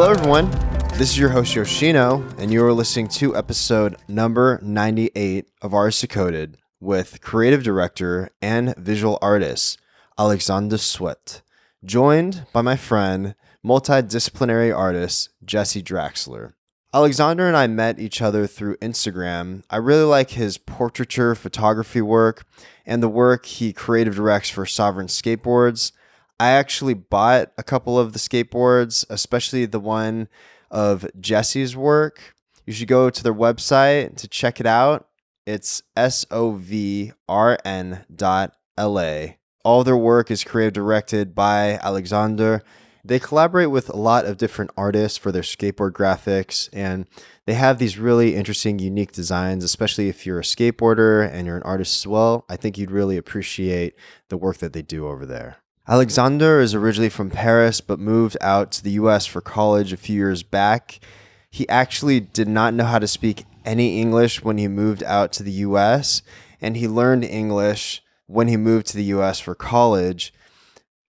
Hello, everyone. This is your host, Yoshino, and you are listening to episode number 98 of Artists Decoded with creative director and visual artist, Alexander Sweat, joined by my friend, multidisciplinary artist, Jesse Draxler. Alexander and I met each other through Instagram. I really like his portraiture photography work and the work he creative directs for Sovereign Skateboards. I actually bought a couple of the skateboards, especially the one of Jesse's work. You should go to their website to check it out. It's sovrn.la. All their work is creative directed by Alexander. They collaborate with a lot of different artists for their skateboard graphics, and they have these really interesting, unique designs, especially if you're a skateboarder and you're an artist as well. I think you'd really appreciate the work that they do over there. Alexander is originally from Paris, but moved out to the US for college a few years back. He actually did not know how to speak any English when he moved out to the US, and he learned English when he moved to the US for college.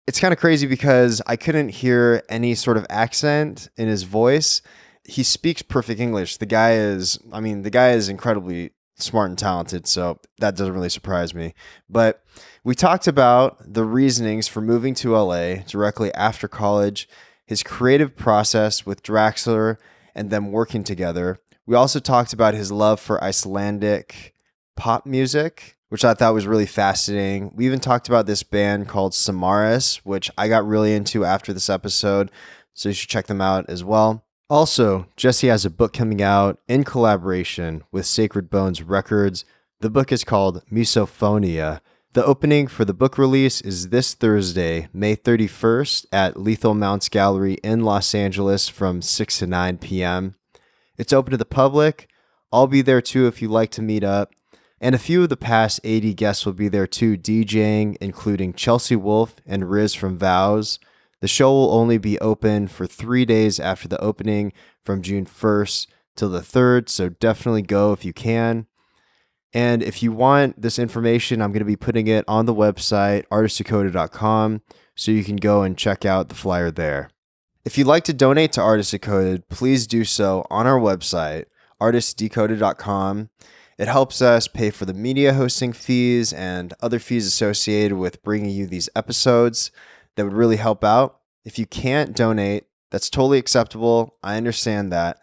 It's kind of crazy because I couldn't hear any sort of accent in his voice. He speaks perfect English. The guy is incredibly smart and talented, so that doesn't really surprise me. But we talked about the reasonings for moving to LA directly after college, his creative process with Draxler, and them working together. We also talked about his love for Icelandic pop music, which I thought was really fascinating. We even talked about this band called Samaras, which I got really into after this episode, so you should check them out as well. Also, Jesse has a book coming out in collaboration with Sacred Bones Records. The book is called Misophonia. The opening for the book release is this Thursday, May 31st at Lethal Mounts Gallery in Los Angeles from 6 to 9 p.m. It's open to the public. I'll be there too if you'd like to meet up. And a few of the past 80 guests will be there too, DJing, including Chelsea Wolfe and Riz from Vows. The show will only be open for 3 days after the opening from June 1st till the 3rd, so definitely go if you can. And if you want this information, I'm going to be putting it on the website, artistdecoded.com, so you can go and check out the flyer there. If you'd like to donate to Artists Decoded, please do so on our website, artistdecoded.com. It helps us pay for the media hosting fees and other fees associated with bringing you these episodes. That would really help out. If you can't donate, that's totally acceptable. I understand that.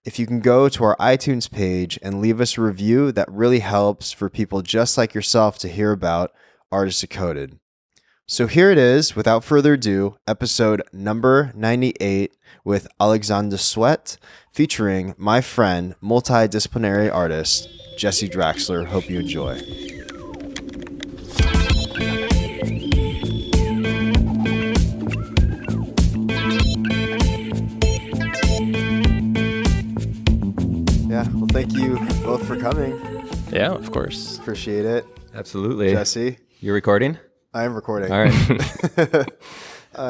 If you can go to our iTunes page and leave us a review, that really helps for people just like yourself to hear about Artists Decoded. So here it is, without further ado, episode number 98 with Alexander Sweat, featuring my friend, multidisciplinary artist, Jesse Draxler. Hope you enjoy. Yeah, well, thank you both for coming. Yeah, of course. Appreciate it. Absolutely. Jesse? You're recording? I am recording. All right.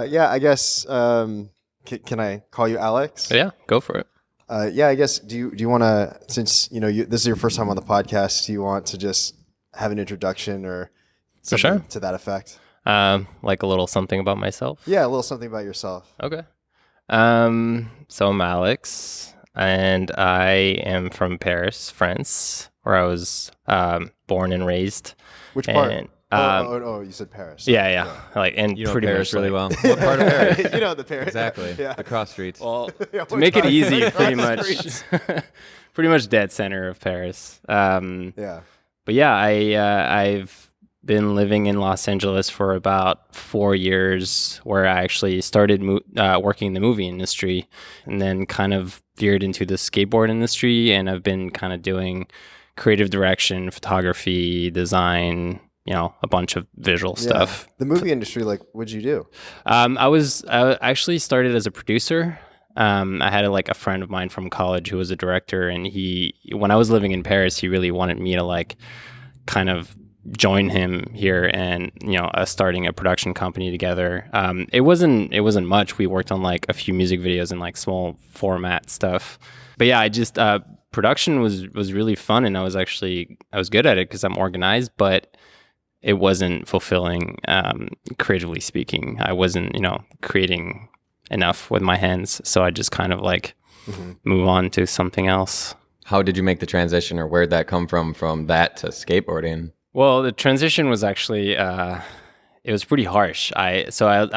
Yeah, I guess, can I call you Alex? Yeah, go for it. Yeah, I guess, do you want to, since, this is your first time on the podcast, do you want to just have an introduction or something to that effect? Like a little something about myself? Yeah, a little something about yourself. Okay. So I'm Alex, and I am from Paris, France, where I was born and raised. Which part? And, you said Paris. Yeah. Like, and You know pretty Paris much really like, well. What part of Paris? You know the Paris. Exactly. Yeah. The cross streets. Well, Yeah, to make it easy, pretty much, streets. pretty much dead center of Paris. Yeah. But yeah, I've been living in Los Angeles for about 4 years, where I actually started working in the movie industry, and then kind of veered into the skateboard industry, and I've been kind of doing creative direction, photography, design, a bunch of visual stuff. The movie industry, like, what'd you do? I actually started as a producer. I had a friend of mine from college who was a director, and when I was living in Paris, he really wanted me to kind of join him here and starting a production company together. It wasn't much. We worked on a few music videos and small format stuff. But yeah, I just production was really fun, and I was good at it because I'm organized, but it wasn't fulfilling creatively speaking. I wasn't creating enough with my hands. So I just kind of like move on to something else. How did you make the transition, or where'd that come from that to skateboarding? Well, the transition was actually it was pretty harsh. I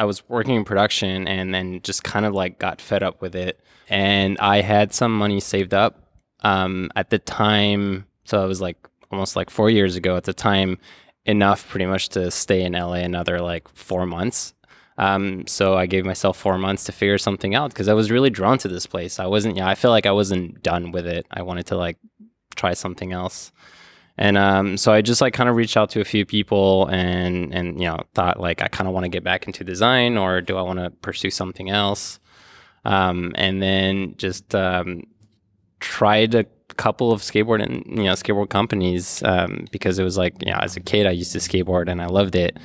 was working in production and then just kind of like got fed up with it. And I had some money saved up at the time. So it was like almost like 4 years ago at the time, enough pretty much to stay in LA another like 4 months. So I gave myself 4 months to figure something out because I was really drawn to this place. I feel like I wasn't done with it. I wanted to like try something else. And so I just like kind of reached out to a few people and thought like I kind of want to get back into design, or do I want to pursue something else? And then just tried a couple of skateboard companies because it was like, as a kid I used to skateboard and I loved it.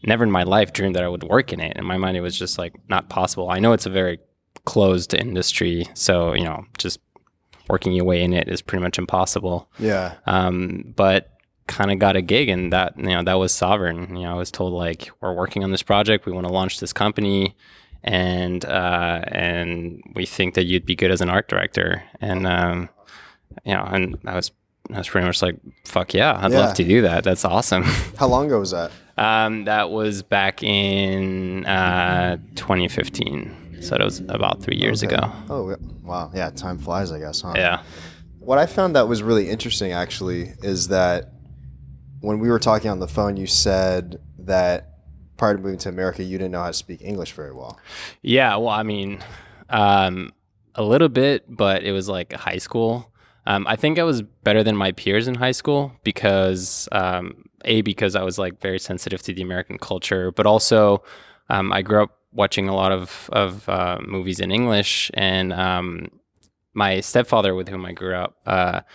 Never in my life dreamed that I would work in it. In my mind it was just like not possible. I know it's a very closed industry, so just working your way in it is pretty much impossible. Yeah. But kind of got a gig, and that was Sovereign. I was told like, we're working on this project, we want to launch this company, and we think that you'd be good as an art director. And and I was pretty much like, fuck yeah, I'd love to do that. That's awesome. How long ago was that? That was back in 2015. So that was about 3 years ago. Oh, wow. Yeah, time flies, I guess, huh? Yeah. What I found that was really interesting, actually, is that when we were talking on the phone, you said that prior to moving to America, you didn't know how to speak English very well. Yeah, well, I mean, a little bit, but it was like high school. I think I was better than my peers in high school because, because I was like very sensitive to the American culture, but also I grew up watching a lot of movies in English, and my stepfather, with whom I grew up,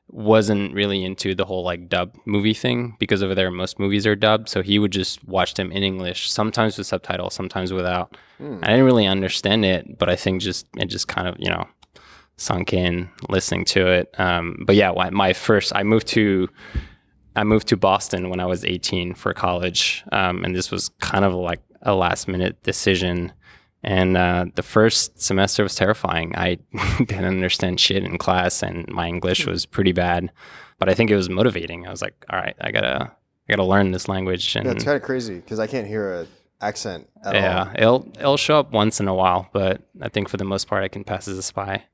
wasn't really into the whole like dub movie thing, because over there most movies are dubbed, so he would just watch them in English, sometimes with subtitles, sometimes without. I didn't really understand it, but I think it just kind of sunk in listening to it. But yeah, I moved to Boston when I was 18 for college, and this was kind of like a last minute decision. And the first semester was terrifying. I didn't understand shit in class, and my English was pretty bad. But I think it was motivating. I was like, all right, I gotta learn this language. And yeah, it's kind of crazy because I can't hear an accent at all. Yeah, it'll show up once in a while, but I think for the most part I can pass as a spy.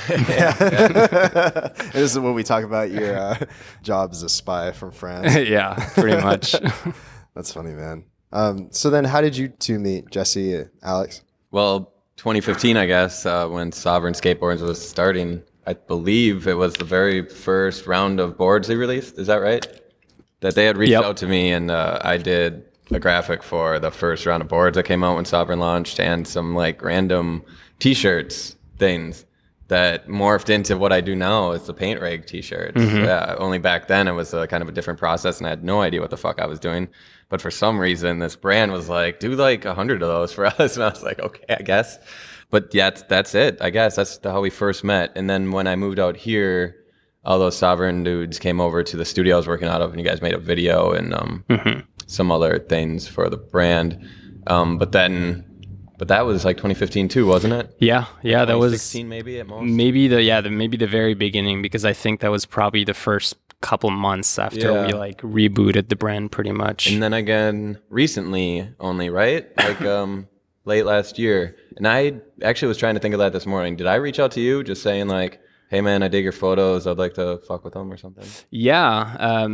Yeah. This is when we talk about your job as a spy from France. Yeah, pretty much. That's funny, man. So then how did you two meet, Jesse, Alex? Well, 2015, I guess, when Sovereign Skateboards was starting. I believe it was the very first round of boards they released. Is that right? That they had reached out to me, and I did a graphic for the first round of boards that came out when Sovereign launched, and some like random T-shirts things that morphed into what I do now is the paint rag T-shirts. Yeah, only back then it was a kind of a different process, and I had no idea what the fuck I was doing. But for some reason, this brand was like, do like 100 of those for us. And I was like, okay, I guess. But yeah, that's it. I guess that's how we first met. And then when I moved out here, all those Sovereign dudes came over to the studio I was working out of, and you guys made a video and some other things for the brand. But that was like 2015 too, wasn't it? Yeah, that was 2016 maybe at most. Maybe the very beginning, because I think that was probably the first couple months after we like rebooted the brand pretty much. And then again recently only, right? Like late last year. And I actually was trying to think of that this morning. Did I reach out to you just saying like, hey man, I dig your photos, I'd like to fuck with them or something? Yeah,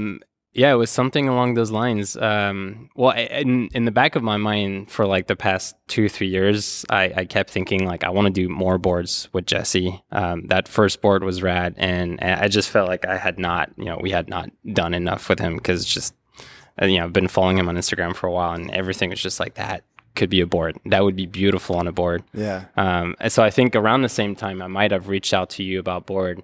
it was something along those lines. Well, in the back of my mind for like the past 2-3 years, I kept thinking like I want to do more boards with Jesse. That first board was rad, and I just felt like we had not done enough with him, because just I've been following him on Instagram for a while, and everything was just like, that could be a board. That would be beautiful on a board. Yeah. And so I think around the same time I might have reached out to you about board.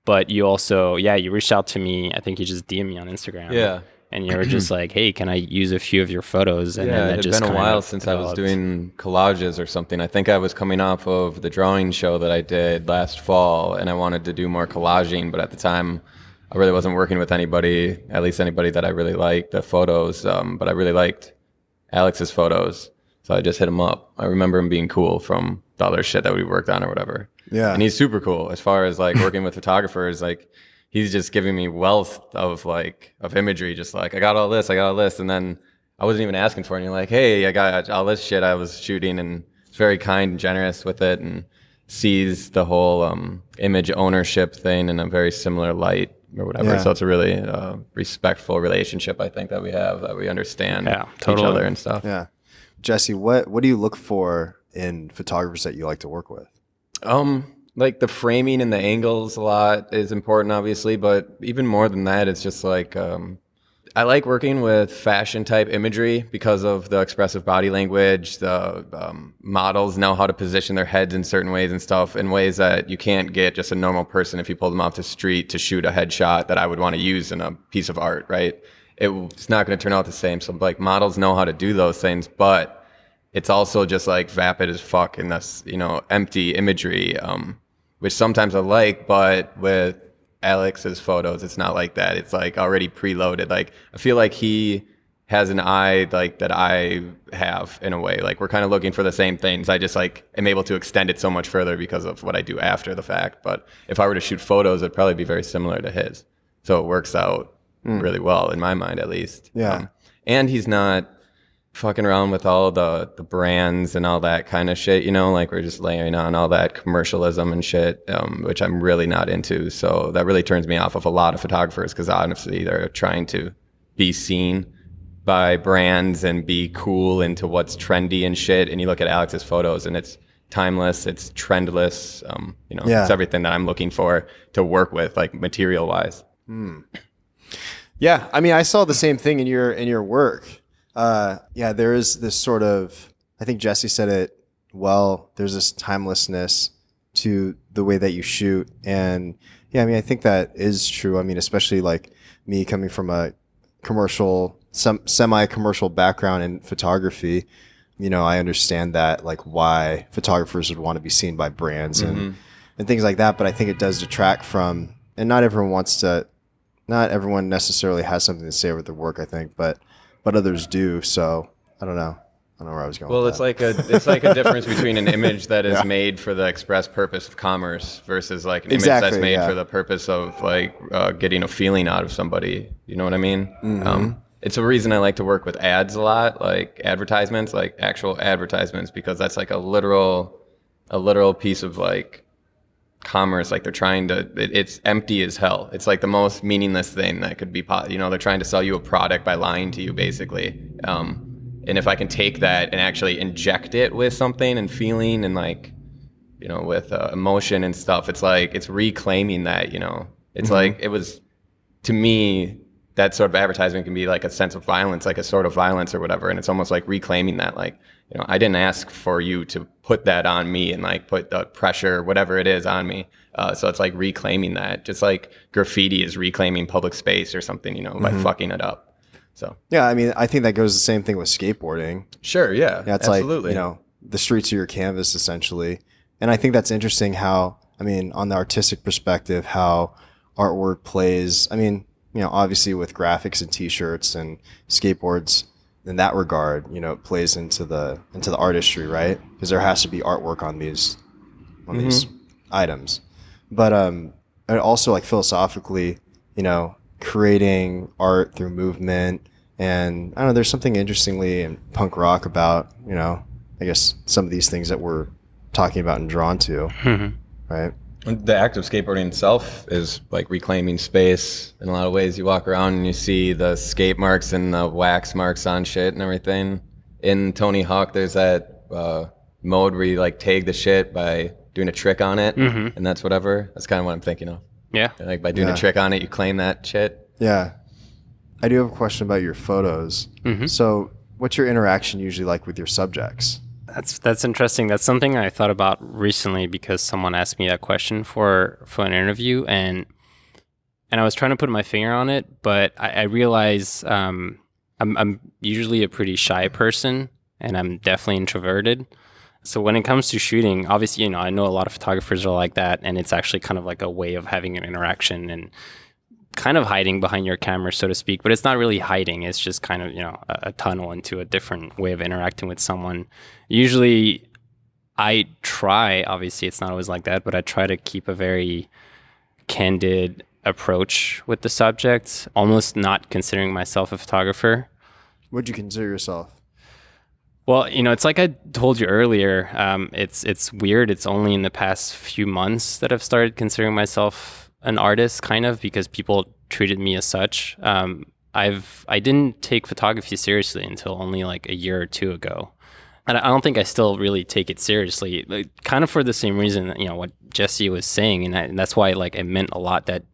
But you also, you reached out to me. I think you just DM'd me on Instagram. Yeah. And you were just like, hey, can I use a few of your photos? And then it had been a while since I was doing collages or something. I think I was coming off of the drawing show that I did last fall, and I wanted to do more collaging. But at the time, I really wasn't working with anybody, at least anybody that I really liked, the photos. But I really liked Alex's photos. So I just hit him up. I remember him being cool from the other shit that we worked on or whatever. Yeah. And he's super cool as far as like working with photographers. Like he's just giving me wealth of imagery. Just like, I got all this. And then I wasn't even asking for it. And you're like, hey, I got all this shit I was shooting, and it's very kind and generous with it, and sees the whole image ownership thing in a very similar light or whatever. Yeah. So it's a really respectful relationship, I think, that we have, that we understand each other and stuff. Yeah. Jesse, what do you look for in photographers that you like to work with? Like the framing and the angles a lot is important, obviously, but even more than that, it's just like I like working with fashion type imagery because of the expressive body language. The models know how to position their heads in certain ways and stuff, in ways that you can't get just a normal person if you pull them off the street to shoot a headshot that I would want to use in a piece of art, right? It's not going to turn out the same. So like models know how to do those things, but it's also just like vapid as fuck in this, empty imagery, which sometimes I like, but with Alex's photos, it's not like that. It's like already preloaded. Like I feel like he has an eye like that I have in a way. Like we're kind of looking for the same things. I just like am able to extend it so much further because of what I do after the fact. But if I were to shoot photos, it'd probably be very similar to his. So it works out really well in my mind, at least. Yeah. And he's not fucking around with all the brands and all that kind of shit, like we're just layering on all that commercialism and shit, which I'm really not into. So that really turns me off of a lot of photographers, because honestly, they're trying to be seen by brands and be cool into what's trendy and shit. And you look at Alex's photos and it's timeless, it's trendless, It's everything that I'm looking for to work with, like material wise. Yeah, I mean, I saw the same thing in your work. There is this sort of, I think Jesse said it well, there's this timelessness to the way that you shoot. And yeah, I mean, I think that is true. I mean, especially like me coming from a semi-commercial background in photography, I understand that, like, why photographers would want to be seen by brands and things like that. But I think it does detract from, and not everyone necessarily has something to say with their work, I think, but others do. So I don't know where I was going. Well, with it's that. like a difference between an image that is made for the express purpose of commerce versus like an image that's made for the purpose of like getting a feeling out of somebody. You know what I mean? It's a reason I like to work with ads a lot, like advertisements, like actual advertisements, because that's like a literal piece of like commerce. Like they're trying to, it's empty as hell. It's like the most meaningless thing that could be, they're trying to sell you a product by lying to you, basically. And if I can take that and actually inject it with something and feeling and like, with emotion and stuff, it's like, it's reclaiming that, it's like, it was, to me, that sort of advertisement can be like a sense of violence, like a sort of violence or whatever. And it's almost like reclaiming that, like, I didn't ask for you to put that on me and like put the pressure, whatever it is, on me. So it's like reclaiming that, just like graffiti is reclaiming public space or something, by fucking it up. So yeah, I mean, I think that goes the same thing with skateboarding. Sure, yeah, it's absolutely. Like, the streets are your canvas essentially. And I think that's interesting how, I mean, on the artistic perspective, how artwork plays. I mean, obviously with graphics and t-shirts and skateboards, in that regard, it plays into the artistry, right? Because there has to be artwork on these items. But and also like philosophically, creating art through movement, and I don't know, there's something interestingly in punk rock about, I guess some of these things that we're talking about and drawn to, right? The act of skateboarding itself is like reclaiming space in a lot of ways. You walk around and you see the skate marks and the wax marks on shit and everything. In Tony Hawk, there's that mode where you like tag the shit by doing a trick on it, and that's whatever. That's kind of what I'm thinking of. Yeah. Like by doing a trick on it, you claim that shit. Yeah. I do have a question about your photos. So what's your interaction usually like with your subjects? That's interesting. That's something I thought about recently because someone asked me that question for an interview, and I was trying to put my finger on it, but I realize I'm usually a pretty shy person, and I'm definitely introverted. So when it comes to shooting, obviously, I know a lot of photographers are like that, and it's actually kind of like a way of having an interaction and kind of hiding behind your camera, so to speak, but it's not really hiding. It's just kind of, a tunnel into a different way of interacting with someone. Usually I try, obviously it's not always like that, but I try to keep a very candid approach with the subject, almost not considering myself a photographer. Would you consider yourself? Well, it's like I told you earlier, it's weird. It's only in the past few months that I've started considering myself an artist, kind of, because people treated me as such. I didn't take photography seriously until only like a year or two ago. And I don't think I still really take it seriously, like, kind of for the same reason, what Jesse was saying. And that's why like it meant a lot that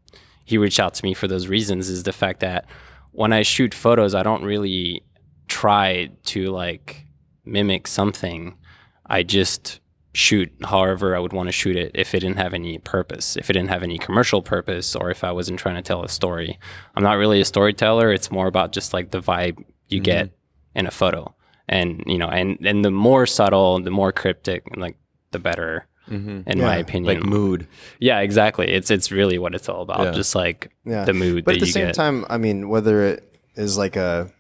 he reached out to me for those reasons, is the fact that when I shoot photos, I don't really try to like mimic something. I just shoot however I would want to shoot it if it didn't have any purpose, if it didn't have any commercial purpose, or if I wasn't trying to tell a story. I'm not really a storyteller. It's more about just like the vibe you get in a photo. And, and the more subtle, the more cryptic, like the better, in my opinion. Like mood. Yeah, exactly. It's really what it's all about. Just like the mood but that at the you same get. time, I mean, whether it is like it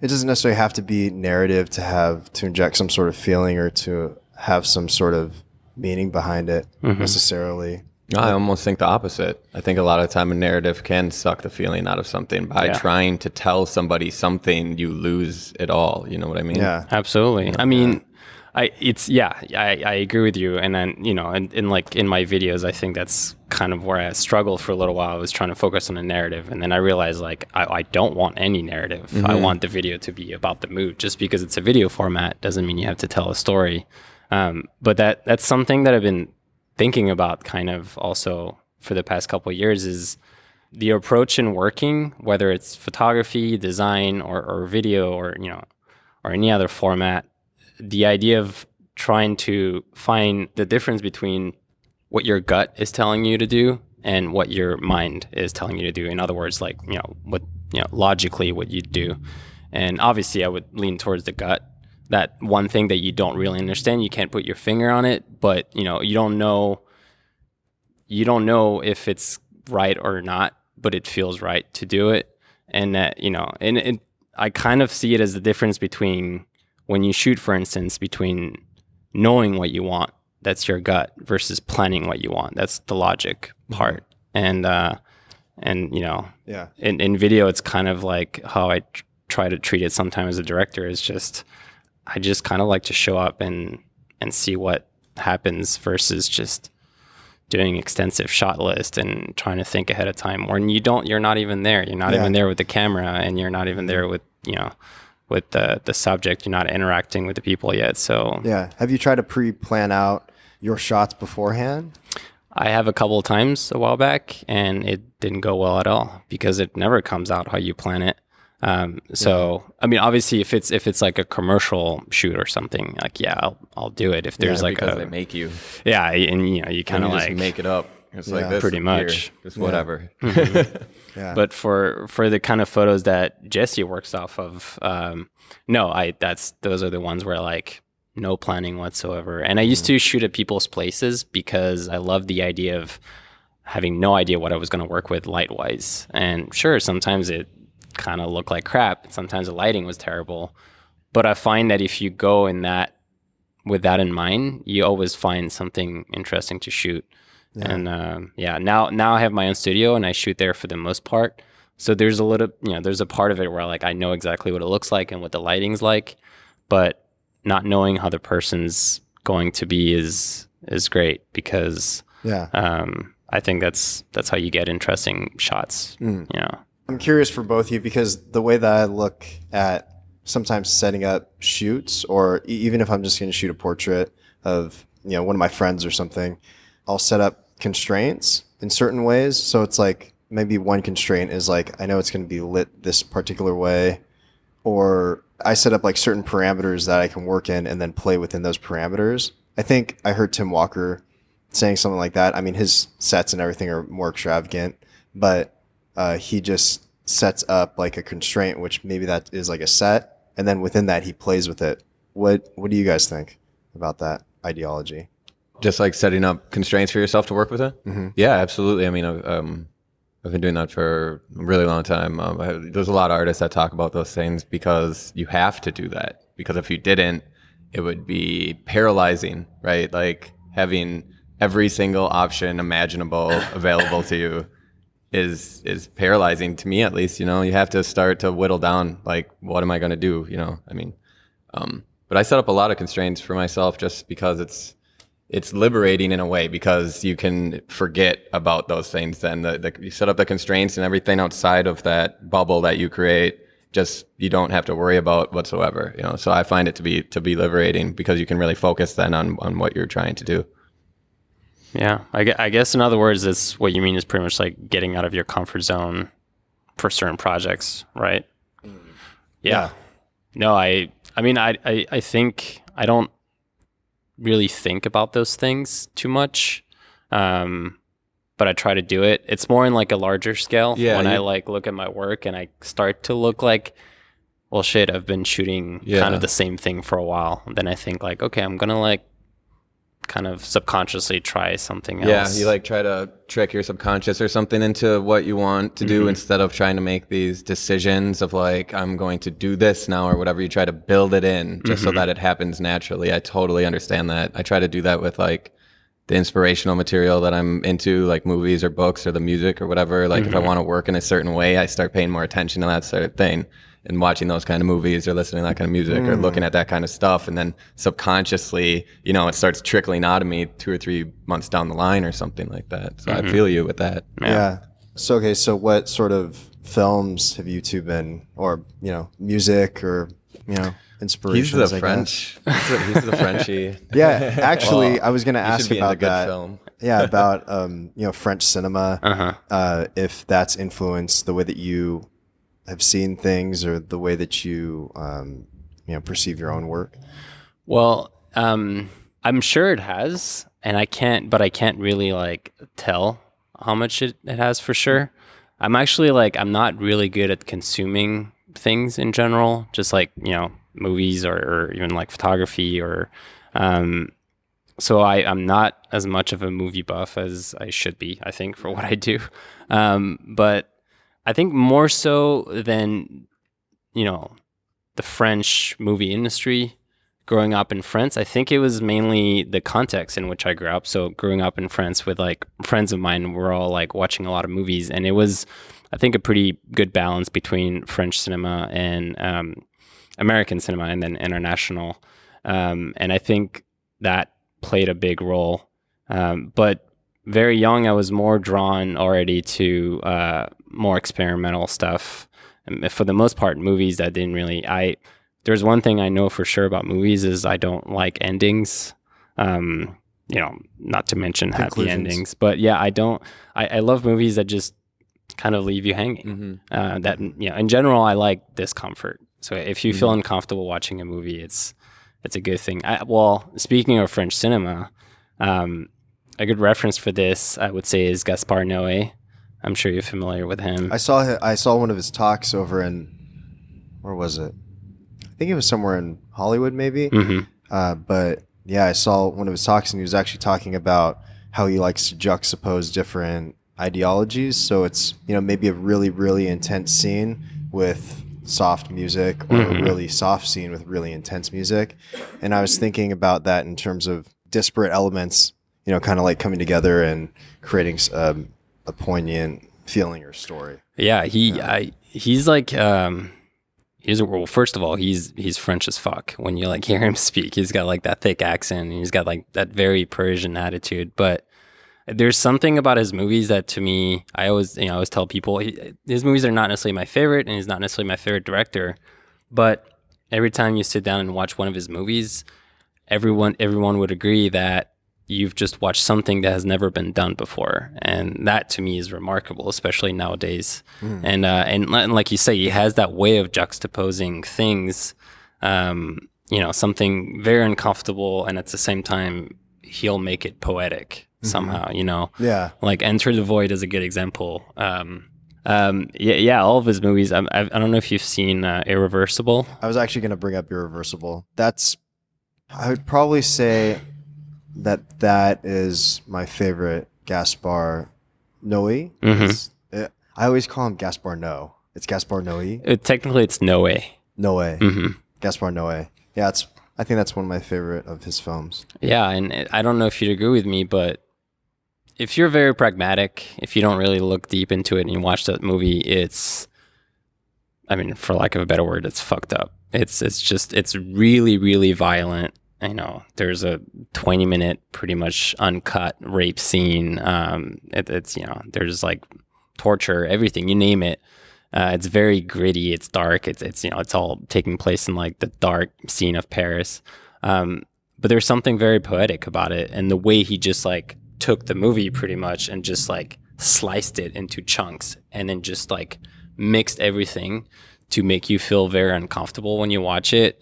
doesn't necessarily have to be narrative to inject some sort of feeling or to have some sort of meaning behind it necessarily. I almost think the opposite. I think a lot of the time a narrative can suck the feeling out of something. By trying to tell somebody something, you lose it all. You know what I mean? Yeah, absolutely. I mean, I agree with you. And then, and like in my videos, I think that's kind of where I struggled for a little while. I was trying to focus on a narrative. And then I realized like, I don't want any narrative. I want the video to be about the mood. Just because it's a video format doesn't mean you have to tell a story. But that's something that I've been thinking about kind of also for the past couple of years, is the approach in working, whether it's photography, design, or video, or or any other format. The idea of trying to find the difference between what your gut is telling you to do and what your mind is telling you to do. In other words, like, what, logically what you do. And obviously I would lean towards the gut. That one thing that you don't really understand, you can't put your finger on it, but you don't know if it's right or not, but it feels right to do it. And that, I kind of see it as the difference between when you shoot, for instance, between knowing what you want, that's your gut, versus planning what you want. That's the logic part. And in video, it's kind of like how I try to treat it sometimes as a director, is just, I just kind of like to show up and see what happens, versus just doing extensive shot list and trying to think ahead of time when you're not even there. You're not even there with the camera, and you're not even there with, with the subject. You're not interacting with the people yet. So have you tried to pre-plan out your shots beforehand? I have a couple of times a while back, and it didn't go well at all, because it never comes out how you plan it. So I mean, obviously, if it's like a commercial shoot or something, like I'll do it. If there's like because they make you, and you kind of like just make it up. It's like this, pretty much, just whatever. But for the kind of photos that Jesse works off of, those are the ones where like no planning whatsoever. And I used to shoot at people's places because I love the idea of having no idea what I was going to work with light wise. And sure, sometimes it kind of looked like crap. Sometimes the lighting was terrible. But I find that if you go with that in mind, you always find something interesting to shoot. Yeah. And now I have my own studio and I shoot there for the most part. So there's a little, there's a part of it where like I know exactly what it looks like and what the lighting's like, but not knowing how the person's going to be is great, because I think that's how you get interesting shots. I'm curious for both of you, because the way that I look at sometimes setting up shoots, or even if I'm just going to shoot a portrait of one of my friends or something, I'll set up constraints in certain ways. So it's like maybe one constraint is like, I know it's going to be lit this particular way, or I set up like certain parameters that I can work in and then play within those parameters. I think I heard Tim Walker saying something like that. I mean, his sets and everything are more extravagant, but he just sets up like a constraint, which maybe that is like a set, and then within that he plays with it. What do you guys think about that ideology? Just like setting up constraints for yourself to work with it? Mm-hmm. Yeah, absolutely. I mean, I've been doing that for a really long time. There's a lot of artists that talk about those things because you have to do that. Because if you didn't, it would be paralyzing, right? Like having every single option imaginable available to you is paralyzing to me, at least. You know, you have to start to whittle down, like, what am I going to do? You know, I mean, but I set up a lot of constraints for myself just because it's liberating in a way, because you can forget about those things. Then you set up the constraints, and everything outside of that bubble that you create, just you don't have to worry about whatsoever. You know, so I find it to be liberating, because you can really focus then on what you're trying to do. Yeah, I guess in other words, it's what you mean is pretty much like getting out of your comfort zone for certain projects, right? Yeah. No, I mean, I think I don't really think about those things too much, but I try to do it. It's more in like a larger scale. Yeah, when I like look at my work and I start to look like, well, shit, I've been shooting kind of the same thing for a while. And then I think like, okay, I'm gonna like kind of subconsciously try something else. Yeah, you like try to trick your subconscious or something into what you want to do, instead of trying to make these decisions of like, I'm going to do this now or whatever. You try to build it in just so that it happens naturally. I totally understand that. I try to do that with like the inspirational material that I'm into, like movies or books or the music or whatever. Like if I want to work in a certain way, I start paying more attention to that sort of thing, and watching those kind of movies or listening to that kind of music or looking at that kind of stuff. And then subconsciously, you know, it starts trickling out of me 2 or 3 months down the line or something like that. So I feel you with that. Yeah. So, okay. So what sort of films have you two been, or, you know, music or, you know, inspirations? He's the French. He's the Frenchie. Yeah. Actually, Well, I was going to you ask should be in about a good that. film. Yeah. About, you know, French cinema, if that's influenced the way that you have seen things, or the way that you, you know, perceive your own work. Well, I'm sure it has, and I can't really like tell how much it has for sure. I'm actually like, I'm not really good at consuming things in general, just like, you know, movies or even like photography or, so I'm not as much of a movie buff as I should be, I think, for what I do. But I think more so than, you know, the French movie industry, growing up in France, I think it was mainly the context in which I grew up. So growing up in France with like friends of mine, we're all like watching a lot of movies, and it was, I think, a pretty good balance between French cinema and American cinema, and then international. And I think that played a big role. But very young, I was more drawn already to more experimental stuff. And for the most part, movies that didn't really. There's one thing I know for sure about movies is I don't like endings. You know, not to mention happy endings, but yeah, I don't. I love movies that just kind of leave you hanging. That, you know, in general, I like discomfort. So if you feel uncomfortable watching a movie, it's a good thing. Well, speaking of French cinema, a good reference for this, I would say, is Gaspar Noé. I'm sure you're familiar with him. I saw one of his talks over in, where was it? I think it was somewhere in Hollywood, maybe. But yeah, I saw one of his talks, and he was actually talking about how he likes to juxtapose different ideologies. So it's, you know, maybe a really, really intense scene with soft music, or a really soft scene with really intense music. And I was thinking about that in terms of disparate elements, you know, kind of like coming together and creating a poignant feeling or story. Yeah, he's like, well, first of all, he's French as fuck. When you like hear him speak, he's got like that thick accent, and he's got like that very Parisian attitude. But there's something about his movies that, to me, I always tell people his movies are not necessarily my favorite, and he's not necessarily my favorite director. But every time you sit down and watch one of his movies, everyone would agree that you've just watched something that has never been done before, and that to me is remarkable, especially nowadays. And like you say, he has that way of juxtaposing things, you know, something very uncomfortable, and at the same time he'll make it poetic somehow, you know. Yeah, like Enter the Void is a good example. Yeah, all of his movies. I don't know if you've seen Irreversible. I was actually going to bring up Irreversible. I would probably say that is my favorite Gaspar Noé. I always call him Gaspar Noé. It's Gaspar Noé. Technically, it's Noé. Noé. Mm-hmm. Gaspar Noé. Yeah, I think that's one of my favorite of his films. Yeah, and I don't know if you'd agree with me, but if you're very pragmatic, if you don't really look deep into it and you watch that movie, it's, I mean, for lack of a better word, it's fucked up. It's really, really violent. I know there's a 20-minute pretty much uncut rape scene. It's, you know, there's like torture, everything, you name it. It's very gritty. It's dark. It's you know, it's all taking place in like the dark scene of Paris. But there's something very poetic about it, and the way he just like took the movie pretty much and just like sliced it into chunks, and then just like mixed everything to make you feel very uncomfortable when you watch it.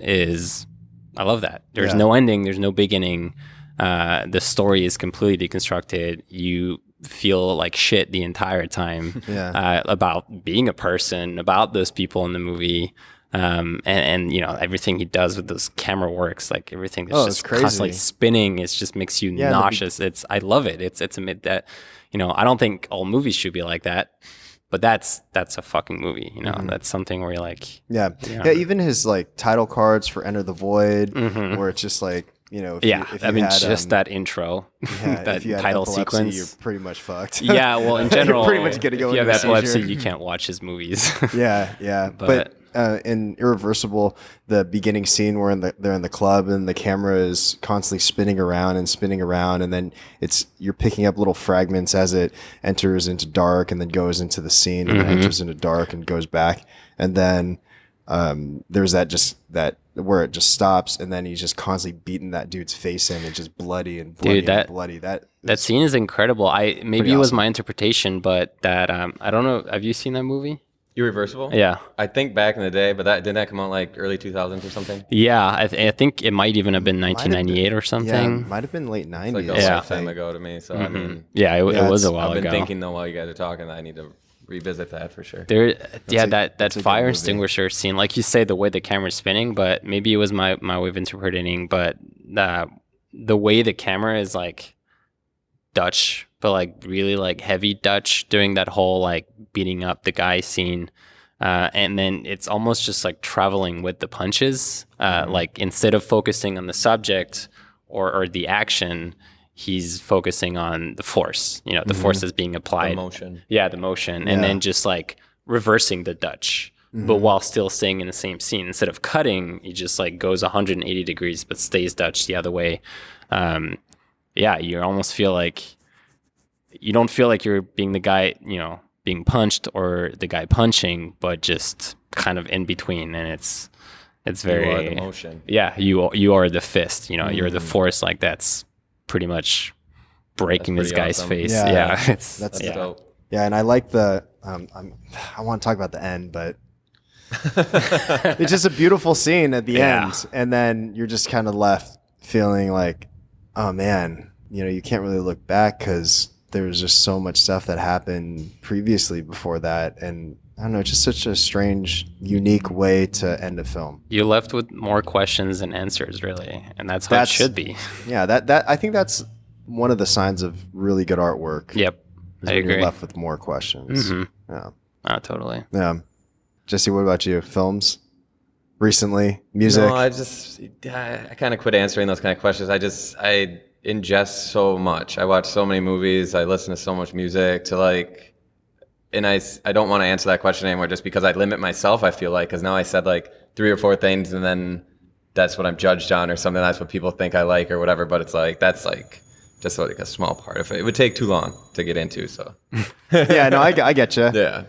I love that. There's no ending. There's no beginning. The story is completely deconstructed. You feel like shit the entire time about being a person, about those people in the movie, and you know, everything he does with those camera works, like everything that's just constantly spinning. It just makes you nauseous. I love it. It's amid that, you know, I don't think all movies should be like that, but that's a fucking movie, you know. That's something where you're like, even his like title cards for Enter the Void, where it's just like, you know, if you just that intro, that title sequence, you're pretty much fucked. Yeah, well, in general, pretty much gonna go. If you have epilepsy, you can't watch his movies. But in Irreversible, the beginning scene where they're in the club and the camera is constantly spinning around, and then you're picking up little fragments as it enters into dark and then goes into the scene and then enters into dark and goes back, and then there's that where it just stops, and then he's just constantly beating that dude's face in, and just bloody and bloody and bloody. That scene is incredible. Maybe it was my interpretation, but that I don't know. Have you seen that movie? Irreversible? Yeah. I think back in the day, but didn't that come out like early 2000s or something? Yeah, I think it might even have been 1998 or something. Yeah, might have been late 90s. It's like a lifetime ago to me. So I mean, it was a while ago. I've been thinking though while you guys are talking that I need to revisit that for sure. That fire extinguisher scene, like you say, the way the camera's spinning, but maybe it was my way of interpreting, but the way the camera is like Dutch, but like really like heavy Dutch during that whole like beating up the guy scene, and then it's almost just like traveling with the punches, like instead of focusing on the subject or the action, he's focusing on the force, you know, the force is being applied. The motion. Yeah, the motion. And then just like reversing the Dutch, but while still staying in the same scene. Instead of cutting, he just like goes 180 degrees, but stays Dutch the other way. You almost feel like, you don't feel like you're being the guy, you know, being punched or the guy punching, but just kind of in between. And it's very, you are the motion. Yeah, you are the fist, you know, you're the force, like that's pretty much breaking this guy's awesome. face. That's dope. Yeah, and I like the I want to talk about the end, but it's just a beautiful scene at the end, and then you're just kind of left feeling like, oh man, you know, you can't really look back because there was just so much stuff that happened previously before that, and I don't know, just such a strange, unique way to end a film. You're left with more questions than answers, really, and that's how it should be. Yeah, that I think that's one of the signs of really good artwork. Yep, I agree. You're left with more questions. Yeah. Oh, totally. Yeah. Jesse, what about you? Films? Recently? Music? No, I kind of quit answering those kind of questions. I ingest so much. I watch so many movies. I listen to so much music to like, and I don't want to answer that question anymore just because I limit myself, I feel like, because now I said like 3 or 4 things and then that's what I'm judged on or something. That's what people think I like or whatever. But it's like, that's like just like a small part of it. It would take too long to get into. So yeah, no, I get you. Yeah.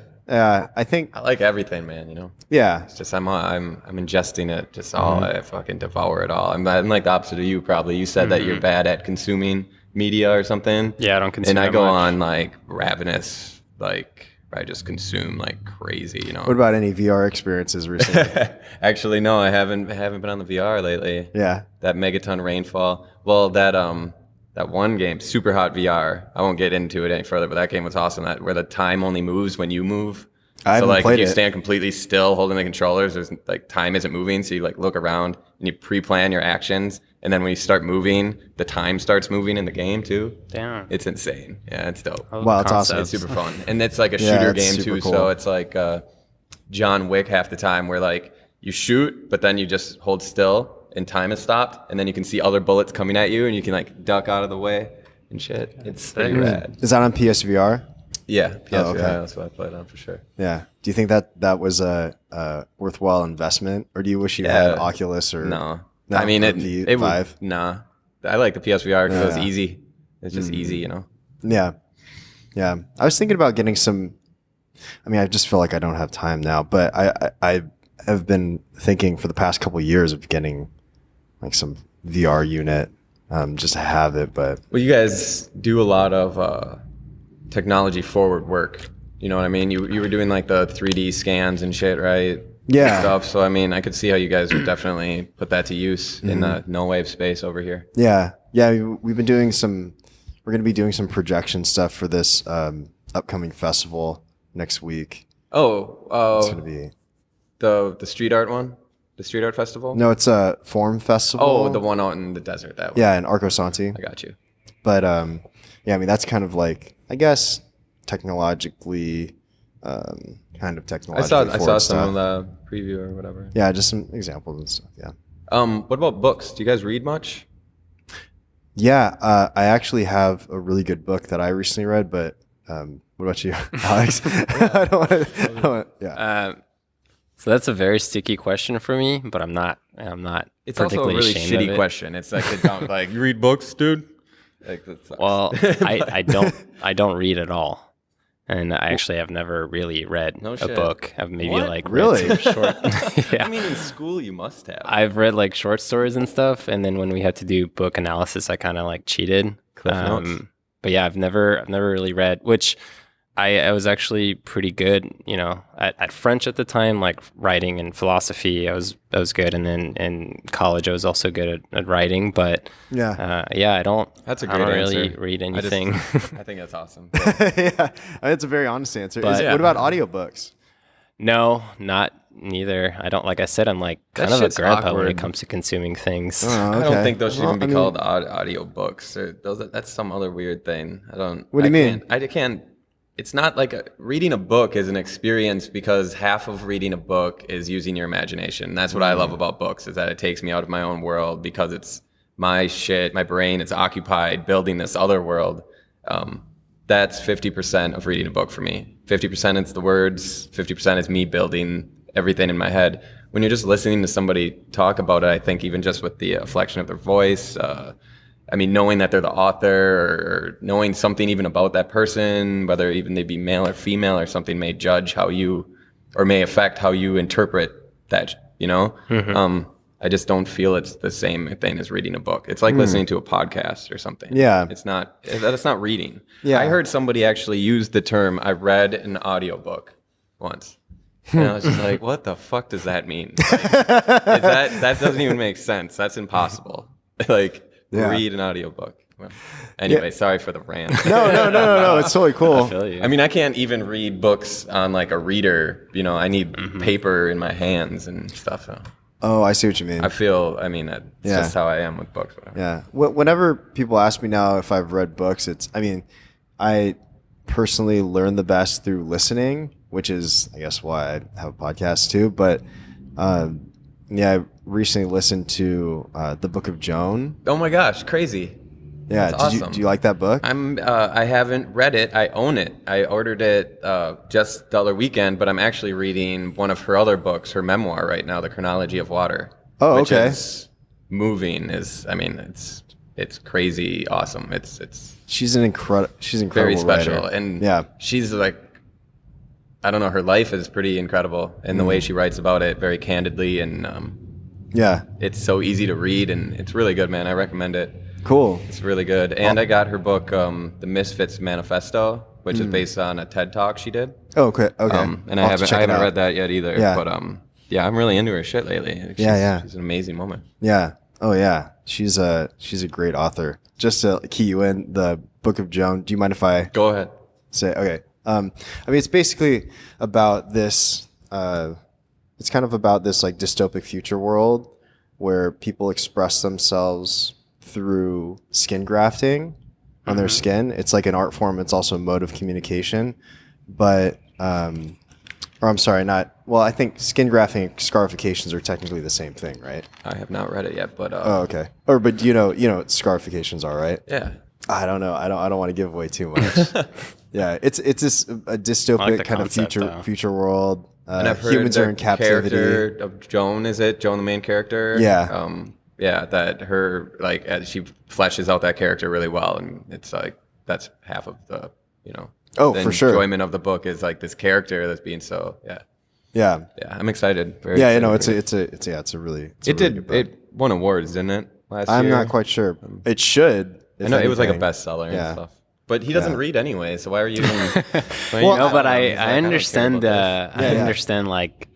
I think I like everything, man, you know? Yeah. It's just I'm ingesting it just all. I fucking devour it all. I'm like the opposite of you probably. You said that you're bad at consuming media or something. Yeah, I don't consume. And I go much. on like ravenous, like I just consume like crazy, you know. What about any VR experiences recently? Actually, no, I haven't been on the VR lately. Yeah. That Megaton Rainfall. Well, that one game, Super Hot VR. I won't get into it any further, but that game was awesome. That where the time only moves when you move. I haven't played if you it. stand completely still holding the controllers, there's like time isn't moving, so you like look around and you pre-plan your actions, And then when you start moving, the time starts moving in the game too. Damn. It's insane. Yeah, it's dope. Wow, it's awesome. It's super fun. And it's like a Yeah, shooter it's game super too. cool. So it's like John Wick half the time where like you shoot, but then you just hold still and time is stopped. And then you can see other bullets coming at you and you can like duck out of the way and shit. It's pretty rad. Is that on PSVR? Yeah, PSVR, okay. that's what I played on for sure. Yeah. Do you think that was a worthwhile investment, or do you wish you had Oculus or No. No, I mean, or it V5? would, nah. I like the PSVR because it was Yeah. easy. It's just easy, you know? Yeah. Yeah. I was thinking about getting some. I mean, I just feel like I don't have time now, but I have been thinking for the past couple of years of getting like some VR unit just to have it. But Well, you guys do a lot of technology forward work. You know what I mean? You were doing like the 3D scans and shit, right? Yeah. Stuff. So, I mean, I could see how you guys would definitely put that to use in the no wave space over here. yeah, we've been doing some. We're going to be doing some projection stuff for this upcoming festival next week. Oh, It's going to be the street art one? The street art festival? no, it's a Form Festival. Oh, the one out in the desert, that one. yeah, in Arco Santi. I got you. But yeah, I mean that's kind of like I guess technologically, kind of I technologically. saw forward some stuff. of the preview or whatever. Yeah, just some examples and stuff. Yeah. What about books? Do you guys read much? Yeah, I actually have a really good book that I recently read, but what about you, Alex? I don't want. Yeah. So that's a very sticky question for me, but I'm not It's also a particularly really ashamed shitty of it. question. It's like they don't like you read books, dude. Like that sucks. Well, I don't read at all, and I actually have never really read No a shit. book. I've maybe What? like Really? read some short. Yeah. I mean, in school you must have. I've read like short stories and stuff, and then when we had to do book analysis, I kind of like cheated. Cliff Notes. But yeah, I've never really read, which I was actually pretty good, you know, at French at the time, like writing and philosophy. I was good, and then in college I was also good at writing. But Yeah. yeah, I don't. That's a I great don't answer. really read I anything. I think that's awesome. Yeah, that's a very honest answer. But- What about audiobooks? No, not neither. I don't. Like I said, I'm like That kind of a shit's grandpa when awkward. it comes to consuming things. Oh, I don't okay. think those should Well, even be I mean, called audio books. That's some other weird thing. I don't. What do you mean? I can't. It's not like reading a book is an experience because half of reading a book is using your imagination. That's what I love about books is that it takes me out of my own world because it's my shit, my brain. It's occupied building this other world. That's 50% of reading a book for me. 50% is the words. 50% is me building everything in my head. When you're just listening to somebody talk about it, I think even just with the afflection of their voice, I mean, knowing that they're the author or knowing something even about that person, whether even they be male or female or something, may judge how you, or may affect how you interpret that, you know? I just don't feel it's the same thing as reading a book. It's like listening to a podcast or something. Yeah. It's not reading. Yeah. I heard somebody actually use the term, I read an audiobook once. And I was just like, what the fuck does that mean? Like, that doesn't even make sense. That's impossible. Like, Yeah. read an audiobook. Well, anyway, sorry for the rant. No. It's totally cool. I feel you. I mean, I can't even read books on like a reader. You know, I need paper in my hands and stuff. So Oh, I see what you mean. it's Yeah. just how I am with books. Whatever. Yeah. Whenever people ask me now if I've read books, I personally learn the best through listening, which is, I guess, why I have a podcast too. But yeah, I recently listened to the Book of Joan. Oh my gosh, crazy! Yeah. That's awesome. Do you like that book? I haven't read it. I own it. I ordered it just the other weekend, but I'm actually reading one of her other books, her memoir right now, The Chronology of Water. Oh, which okay. is moving. It's crazy awesome. It's She's incredible very special, writer. and Yeah. she's like, I don't know, her life is pretty incredible, and the way she writes about it very candidly, and Yeah. it's so easy to read, and it's really good, man. I recommend it. Cool. It's really good. And I got her book, The Misfits Manifesto, which is based on a TED Talk she did. Oh, okay. Okay. And I'll I have to haven't check it out. read that yet either. Yeah. But yeah, I'm really into her shit lately. She's an amazing woman. Yeah. Oh, yeah. She's a great author. Just to key you in, the Book of Joan. Do you mind if I Go ahead. say? Okay. I mean, it's basically about this. It's kind of about this like dystopic future world where people express themselves through skin grafting on their skin. It's like an art form. It's also a mode of communication. But, or I'm sorry, not, well, I think skin grafting and scarifications are technically the same thing, right? I have not read it yet, but Oh, okay. Or, but you know what scarifications are, right? yeah. I don't know. I don't want to give away too much. Yeah, it's this a dystopic the kind of concept, though. future world. And I've heard Humans the are in captivity. character of Joan, is it? Joan, the main character? Yeah. Yeah, that her, like, as she fleshes out that character really well. And it's like, that's half of the, Oh, the for sure. enjoyment of the book is like this character that's being so, yeah. Yeah. Yeah, I'm excited. Very Yeah, excited it's a really it did. It won awards, didn't it? Last I'm year? not quite sure. It should. I know it was like a anything. bestseller Yeah. and stuff. But he doesn't read anyway, so why are you even? No, but I don't care understand. about this. I understand like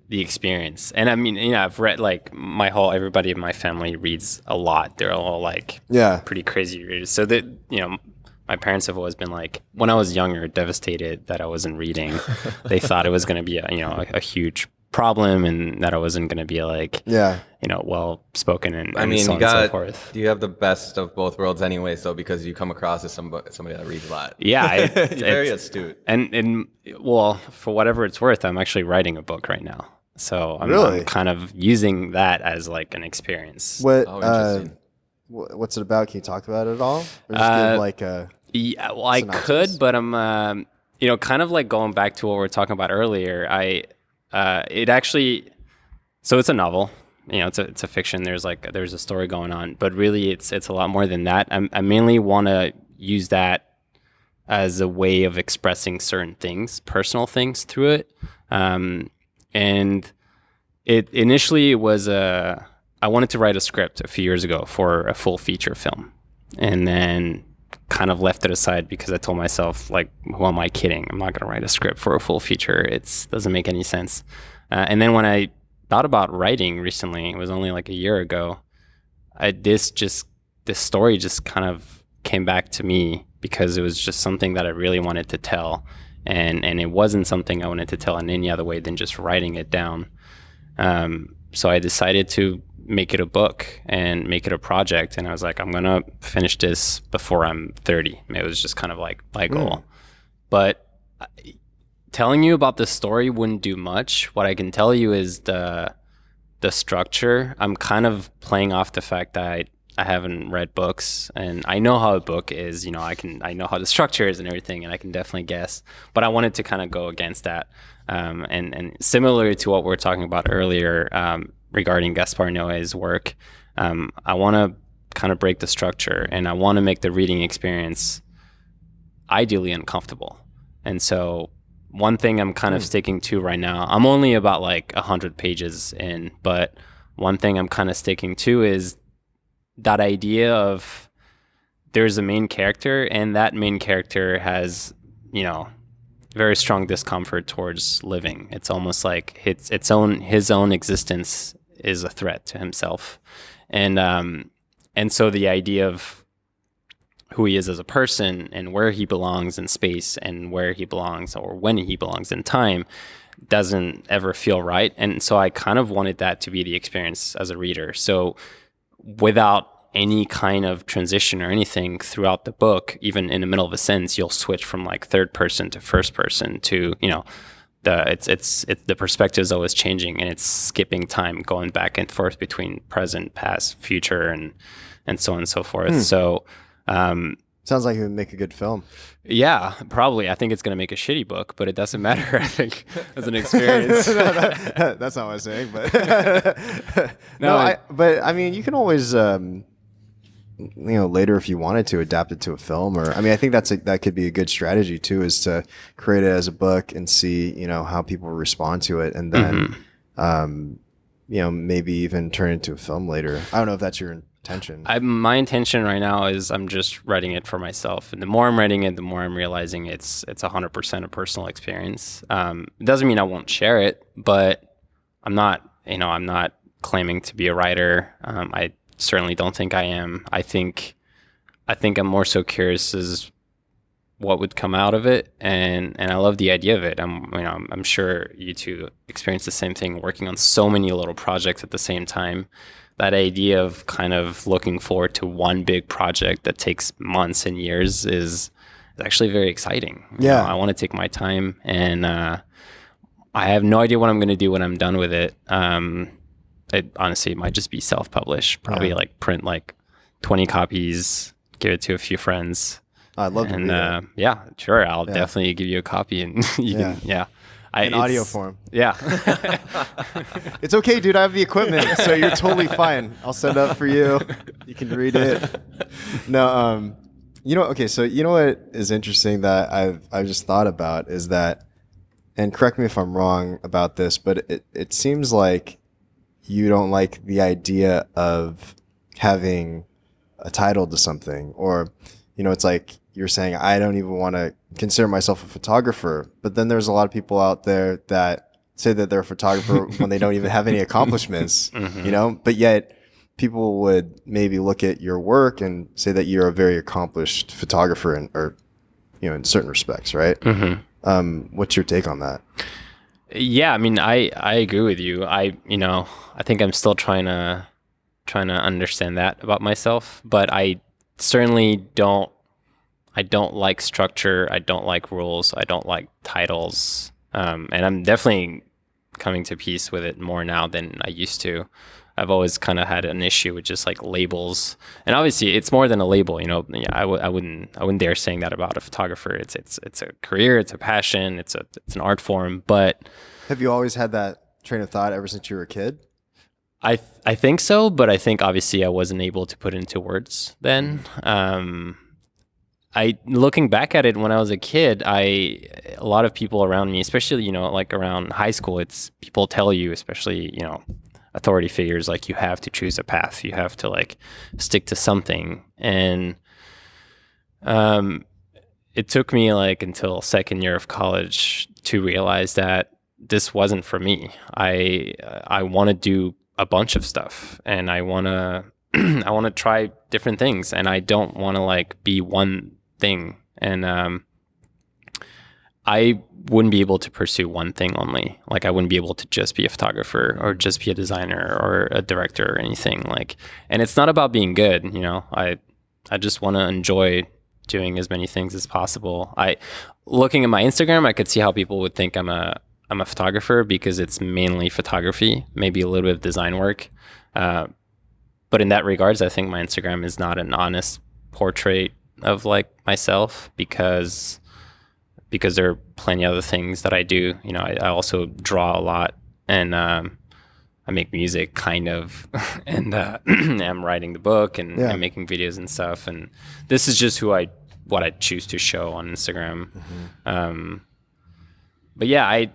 the experience, and I mean, I've read like everybody in my family reads a lot. They're all like Yeah. pretty crazy readers. So that my parents have always been like, when I was younger, devastated that I wasn't reading. They thought it was going to be a huge problem, and that I wasn't going to be like Yeah. well spoken and, I mean, so you on and so got forth. you have the best of both worlds anyway, so because you come across as somebody that reads a lot. Yeah, You're very it's- astute. And well, for whatever it's worth, I'm actually writing a book right now. So I'm Really? kind of using that as like an experience. What Oh, interesting. what's it about? Can you talk about it at all? Or just give like a Yeah, well, I Synopsis. could, but I'm, kind of like going back to what we were talking about earlier. It actually, so it's a novel. It's a fiction. There's a story going on, but really, it's a lot more than that. I mainly want to use that as a way of expressing certain things, personal things through it. And it initially was I wanted to write a script a few years ago for a full feature film, and then kind of left it aside because I told myself, like, who am I kidding? I'm not going to write a script for a full feature. It doesn't make any sense. And then when I thought about writing recently, it was only like a year ago, this story just kind of came back to me because it was just something that I really wanted to tell. And it wasn't something I wanted to tell in any other way than just writing it down. So I decided to make it a book and make it a project. And I was like, I'm going to finish this before I'm 30. It was just kind of like my goal. But telling you about the story wouldn't do much. What I can tell you is the structure. I'm kind of playing off the fact that I haven't read books and I know how a book is, I know how the structure is and everything, and I can definitely guess, but I wanted to kind of go against that. And similar to what we were talking about earlier, regarding Gaspar Noé's work, I want to kind of break the structure, and I want to make the reading experience ideally uncomfortable. And so one thing I'm kind of sticking to right now, I'm only about like 100 pages in, but one thing I'm kind of sticking to is that idea of there's a main character, and that main character has, very strong discomfort towards living. It's almost like his own existence is a threat to himself. And so the idea of who he is as a person and where he belongs in space and where he belongs or when he belongs in time doesn't ever feel right. And so I kind of wanted that to be the experience as a reader. So without any kind of transition or anything throughout the book, even in the middle of a sentence, you'll switch from like third person to first person to, the perspective is always changing, and it's skipping time, going back and forth between present, past, future, and so on and so forth. So, sounds like it would make a good film. yeah, probably. I think it's going to make a shitty book, but it doesn't matter. I think as an experience. That's not what I'm saying, but but I mean, you can always, later if you wanted to adapt it to a film, or I mean, I think that could be a good strategy too, is to create it as a book and see, how people respond to it, and then, maybe even turn it into a film later. I don't know if that's your intention. My intention right now is I'm just writing it for myself, and the more I'm writing it, the more I'm realizing it's 100% a personal experience. It doesn't mean I won't share it, but I'm not claiming to be a writer. I certainly don't think I am. I think I'm more so curious as what would come out of it, and I love the idea of it. I'm sure you two experience the same thing, working on so many little projects at the same time. that idea of kind of looking forward to one big project that takes months and years is actually very exciting. You know, I want to take my time, and I have no idea what I'm going to do when I'm done with it. It honestly might just be self-published, probably like print like 20 copies, give it to a few friends. I'd love to read it. Yeah, sure. I'll definitely give you a copy, and you can, in audio form. Yeah. It's okay, dude. I have the equipment, so you're totally fine. I'll set it up for you. You can read it. No, okay. So you know what is interesting that I've just thought about is that, and correct me if I'm wrong about this, but it seems like you don't like the idea of having a title to something, or, it's like you're saying, I don't even want to consider myself a photographer. But then there's a lot of people out there that say that they're a photographer when they don't even have any accomplishments, but yet people would maybe look at your work and say that you're a very accomplished photographer in certain respects, right? What's your take on that? Yeah, I mean, I agree with you. I think I'm still trying to understand that about myself, but I certainly don't like structure. I don't like rules. I don't like titles. And I'm definitely coming to peace with it more now than I used to. I've always kind of had an issue with just like labels, and obviously it's more than a label. I wouldn't dare saying that about a photographer. It's a career. It's a passion. It's an art form. But have you always had that train of thought ever since you were a kid? I think so, but I think obviously I wasn't able to put it into words then. Looking back at it when I was a kid, a lot of people around me, especially, like around high school, it's people tell you, especially, authority figures, like you have to choose a path, you have to like stick to something. And it took me like until second year of college to realize that this wasn't for me. I want to do a bunch of stuff, and I want to try different things, and I don't want to like be one thing. And I wouldn't be able to pursue one thing only. Like I wouldn't be able to just be a photographer or just be a designer or a director or anything. Like, and it's not about being good, I just want to enjoy doing as many things as possible. Looking at my Instagram, I could see how people would think I'm a photographer because it's mainly photography, maybe a little bit of design work. But in that regards, I think my Instagram is not an honest portrait of like myself because there are plenty of other things that I do. I also draw a lot, and I make music kind of, and I'm writing the book and I'm making videos and stuff. And this is just what I choose to show on Instagram. But yeah, I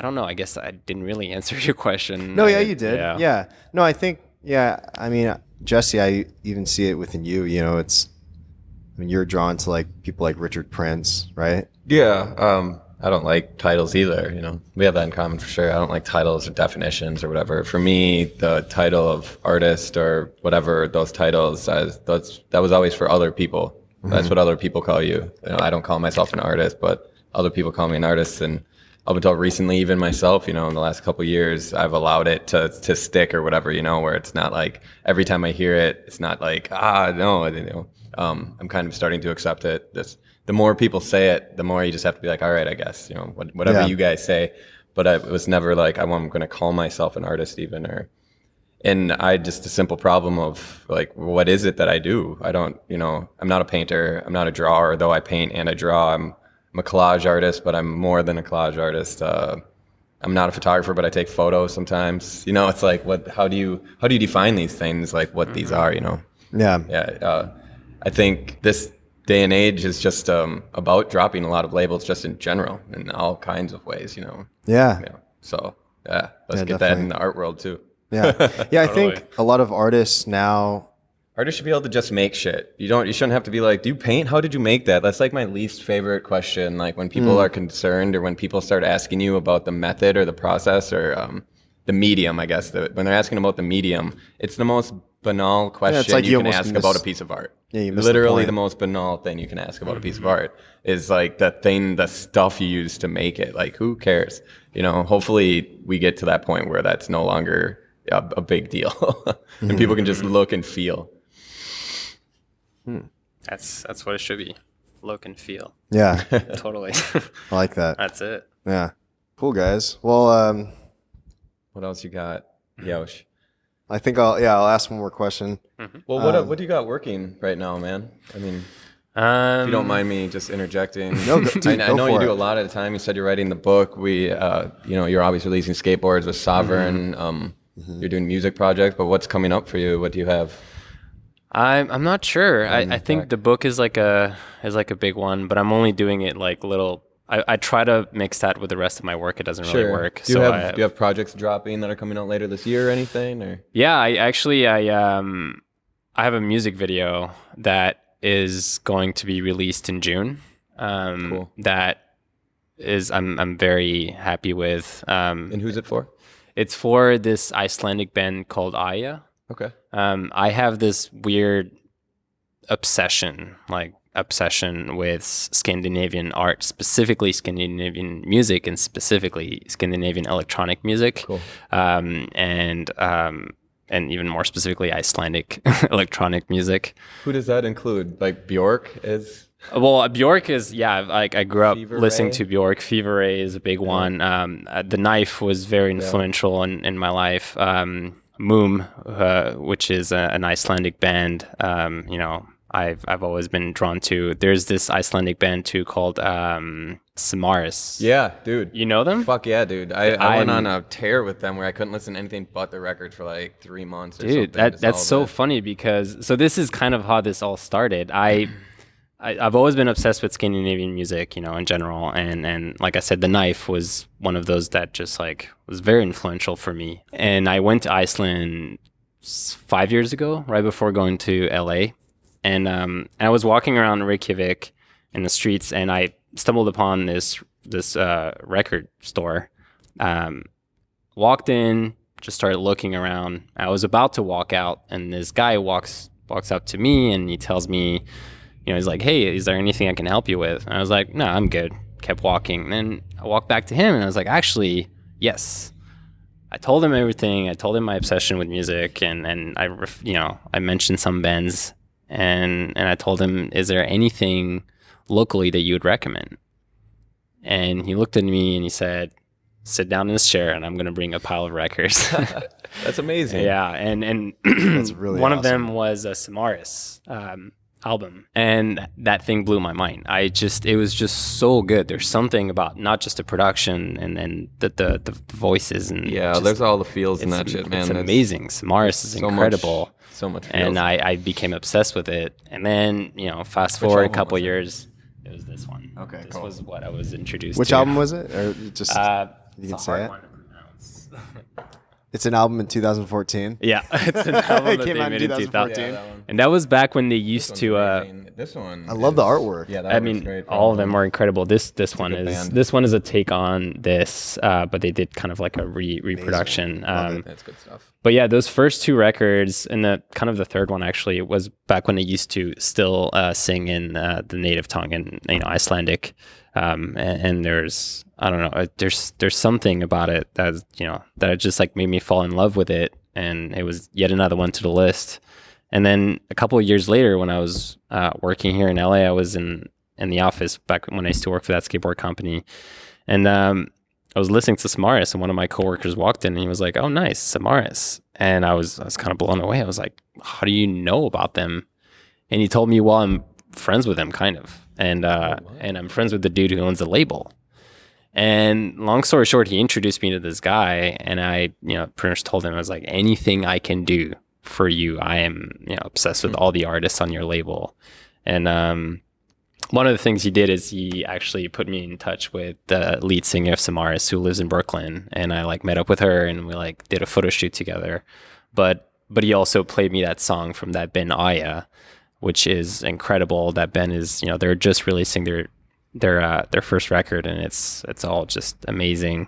don't know. I guess I didn't really answer your question. No, you did. Yeah. No, I think, I mean, Jesse, I even see it within you, you're drawn to like people like Richard Prince, right? Yeah. I don't like titles either. We have that in common for sure. I don't like titles or definitions or whatever. For me, the title of artist or whatever, those titles, that was always for other people. That's what other people call you. I don't call myself an artist, but other people call me an artist. And up until recently, even myself, in the last couple of years, I've allowed it to stick or whatever, where it's not like every time I hear it, it's not like, no, I'm kind of starting to accept it. The more people say it, the more you just have to be like, all right, I guess, whatever you guys say. But it was never like, I'm going to call myself an artist even, and just a simple problem of like, what is it that I do? I don't, I'm not a painter. I'm not a drawer, though I paint and I draw. I'm a collage artist, but I'm more than a collage artist. I'm not a photographer, but I take photos sometimes. It's like, how do you define these things? Like what these are, Yeah. I think this day and age is just about dropping a lot of labels just in general in all kinds of ways, Yeah. So let's get that in the art world too. Yeah. I think a lot of artists now. Artists should be able to just make shit. You shouldn't have to be like, do you paint? How did you make that? That's like my least favorite question. Like when people are concerned or when people start asking you about the method or the process or the medium, I guess. When they're asking about the medium, it's the most banal question like you can ask about a piece of art. Yeah, you literally the most banal thing you can ask about a piece of art is like the stuff you use to make it. Like who cares? Hopefully we get to that point where that's no longer a big deal, and people can just look and feel. That's what it should be. Look and feel. Yeah, Totally. I like that. That's it. Yeah, cool guys. Well, What else you got, Yosh? I think I'll ask one more question. Well, what do you got working right now, man? I mean, if you don't mind me just interjecting. No, dude, I go know you for do it. a lot at the time. You said you're writing the book. You're obviously releasing skateboards with Sovereign. You're doing music projects, but what's coming up for you? What do you have? I'm not sure. I think the book is like a big one, but I'm only doing it like little. I try to mix that with the rest of my work. It doesn't really work. Do you have projects dropping that are coming out later this year or anything? Or Yeah, I have a music video that is going to be released in June. Cool. That is I'm very happy with. And who's it for? It's for this Icelandic band called Aya. Okay. I have this weird obsession with Scandinavian art, specifically Scandinavian music, and specifically Scandinavian electronic music. Cool. And even more specifically Icelandic electronic music. Who does that include? Like Bjork is? Well, Bjork is, like I grew up Fever listening Ray? to Bjork. Fever Ray is a big one. The Knife was very influential in my life. Moom, which is an Icelandic band, I've always been drawn to. There's this Icelandic band too called Samaris. Yeah, dude. You know them? Fuck yeah, dude. I went on a tear with them where I couldn't listen to anything but the records for like 3 months or Dude, something. that's so funny because this is kind of how this all started. I've always been obsessed with Scandinavian music, in general, and like I said, The Knife was one of those that just like was very influential for me. And I went to Iceland 5 years ago, right before going to LA, and I was walking around Reykjavik in the streets, and I stumbled upon this record store. Walked in, just started looking around. I was about to walk out, and this guy walks up to me, and he tells me, he's like, "Hey, is there anything I can help you with?" And I was like, "No, I'm good." Kept walking. Then I walked back to him, and I was like, "Actually, yes." I told him everything. I told him my obsession with music, and I mentioned some bands, and I told him, "Is there anything locally that you would recommend?" And he looked at me and he said, "Sit down in this chair, and I'm going to bring a pile of records." That's amazing. Yeah, and That's really one of awesome. them was a Samaris album, and that thing blew my mind. It was just so good. There's something about not just the production and the voices and There's all the feels in that shit, man. It's amazing. Samaris is incredible. So much feels. And I became obsessed with it. And then fast forward a album couple was it? years, it was this one. Okay, This cool. was what I was introduced Which to. album was it? Or just You can say it? One to pronounce. it's an album in 2014. Yeah, it's an album It that came they out in made in 2014. 2000. that one. And that was back when they used to This one. I love the artwork. Yeah, that I was mean, great. all of them are incredible. This one good is band. this one is a take on this, but they did kind of like a reproduction. That's good stuff. But yeah, those first two records, and the kind of the third one actually was back when they used to still sing in the native tongue and Icelandic. And there's I don't know, there's something about it that that just like made me fall in love with it, and it was yet another one to the list. And then a couple of years later, when I was working here in LA, I was in the office back when I used to work for that skateboard company, and I was listening to Samaris, and one of my coworkers walked in, and he was like, "Oh, nice, Samaris," and I was kind of blown away. I was like, "How do you know about them?" And he told me, "Well, I'm friends with them, kind of, and I'm friends with the dude who owns the label." And long story short, he introduced me to this guy, and I, pretty much told him, I was like, "Anything I can do for you, I am, obsessed with all the artists on your label." And one of the things he did is he actually put me in touch with the lead singer of Samaris, who lives in Brooklyn, and I met up with her, and we did a photo shoot together. But he also played me that song from that band Aya, which is incredible. That band is, they're just releasing their first record, and it's all just amazing.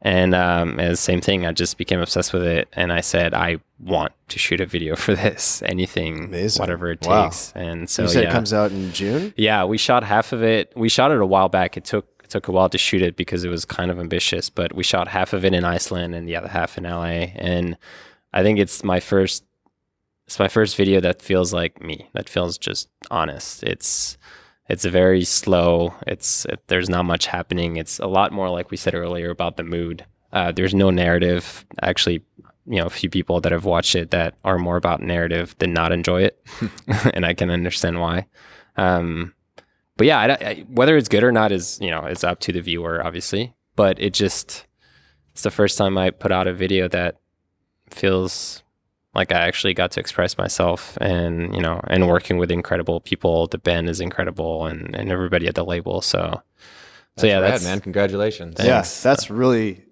And the same thing, I just became obsessed with it, and I said, I want to shoot a video for this, anything, Amazing. whatever it Wow. takes. And so You said it comes out in June? yeah, we shot half of it. We shot it a while back. It took took a while to shoot it because it was kind of ambitious, but we shot half of it in Iceland and the other half in LA. And I think it's my first video that feels like me, that feels just honest. It's very slow. There's not much happening. It's a lot more, like we said earlier, about the mood. There's no narrative. Actually, a few people that have watched it that are more about narrative did not enjoy it. And I can understand why. But yeah, whether it's good or not is, it's up to the viewer, obviously. But it's the first time I put out a video that feels like I actually got to express myself, and, and working with incredible people. The band is incredible, and everybody at the label. So yeah, rad, that's, man. Congratulations. Yes, that's really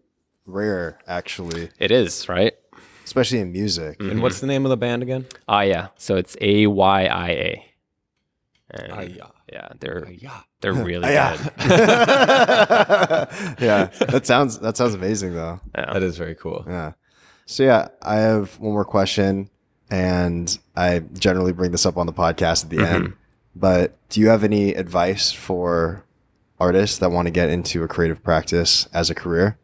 rare, actually, it is, right? especially in music. And what's the name of the band again? Yeah. So it's AYIA. And Aya. yeah, they're really Yeah. good. Yeah, that sounds amazing though. Yeah. That is very cool. Yeah. So yeah, I have one more question, and I generally bring this up on the podcast at the end. But do you have any advice for artists that want to get into a creative practice as a career?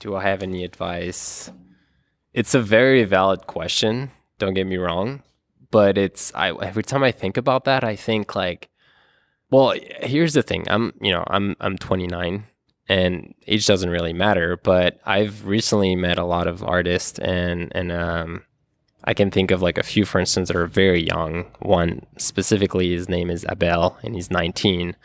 Do I have any advice? It's a very valid question. Don't get me wrong, but every time I think about that, I think like, well, here's the thing. I'm 29, and age doesn't really matter. But I've recently met a lot of artists, and I can think of like a few, for instance, that are very young. One specifically, his name is Abel, and he's 19,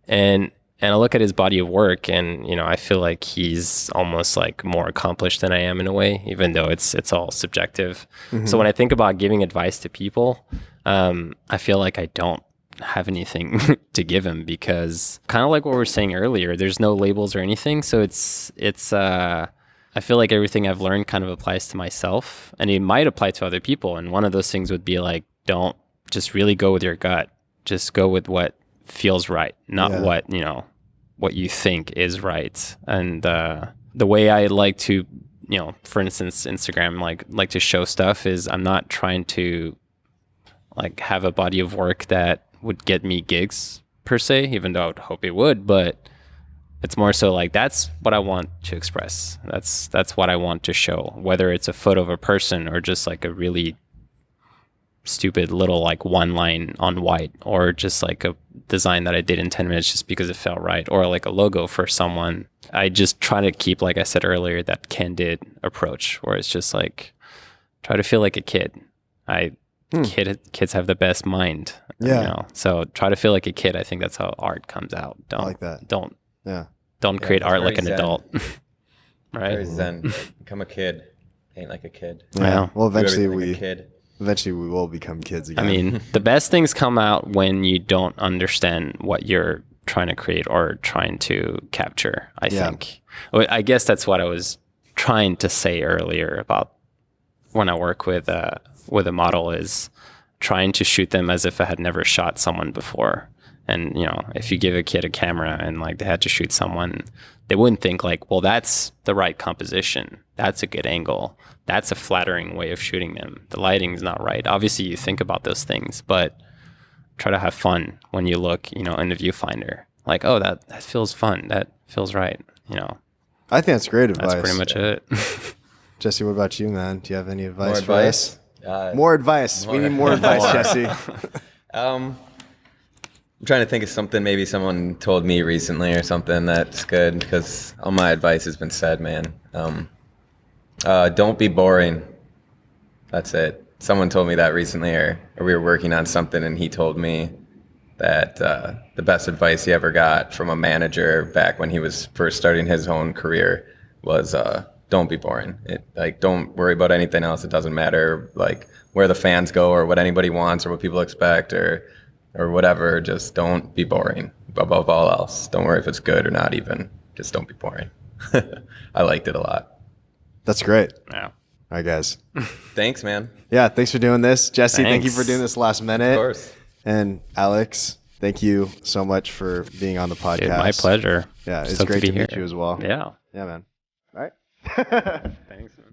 and I look at his body of work, and I feel like he's almost like more accomplished than I am in a way, even though it's all subjective. So when I think about giving advice to people, I feel like I don't have anything to give him, because kind of like what we were saying earlier, there's no labels or anything. So it's I feel like everything I've learned kind of applies to myself, and it might apply to other people. And one of those things would be like, don't just really go with your gut. Just go with what feels right, not what you think is right. And the way I like to, for instance, Instagram, like to show stuff is I'm not trying to like have a body of work that would get me gigs per se, even though I would hope it would, but it's more so like that's what I want to express. That's what I want to show, whether it's a photo of a person or just like a really stupid little like one line on white, or just like a design that I did in 10 minutes just because it felt right, or like a logo for someone. I just try to keep, like I said earlier, that candid approach where it's just like try to feel like a kid. Kids have the best mind. So try to feel like a kid. I think that's how art comes out. I like that. Don't create art like an zen. adult. Right? Very zen. Become a kid. Paint like a kid. Yeah. Well, Do everything like a kid. eventually we will become kids again. I mean, the best things come out when you don't understand what you're trying to create or trying to capture, I think. I guess that's what I was trying to say earlier about when I work with a model, is trying to shoot them as if I had never shot someone before. And, if you give a kid a camera and like they had to shoot someone, they wouldn't think like, well, that's the right composition. That's a good angle. That's a flattering way of shooting them. The lighting's not right. Obviously, you think about those things, but try to have fun when you look, in the viewfinder. Like, oh, that feels fun. That feels right. I think that's great advice. That's pretty much it. Jesse, what about you, man? Do you have any advice More for advice? us? More advice. We need more advice, Jesse. I'm trying to think of something maybe someone told me recently or something that's good, because all my advice has been said, man. Don't be boring. That's it. Someone told me that recently, or we were working on something, and he told me that the best advice he ever got from a manager back when he was first starting his own career was don't be boring. Don't worry about anything else. It doesn't matter like where the fans go or what anybody wants or what people expect or whatever. Just don't be boring above all else. Don't worry if it's good or not even. Just don't be boring. I liked it a lot. That's great. Yeah. All right, guys. Thanks, man. Yeah, thanks for doing this. Jesse, thank you Thanks. for doing this last minute. Of course. And Alex, thank you so much for being on the podcast. Dude, my pleasure. Yeah, it's Stoked great to be meet here. you as well. Yeah. Yeah, man. All right. Thanks, man.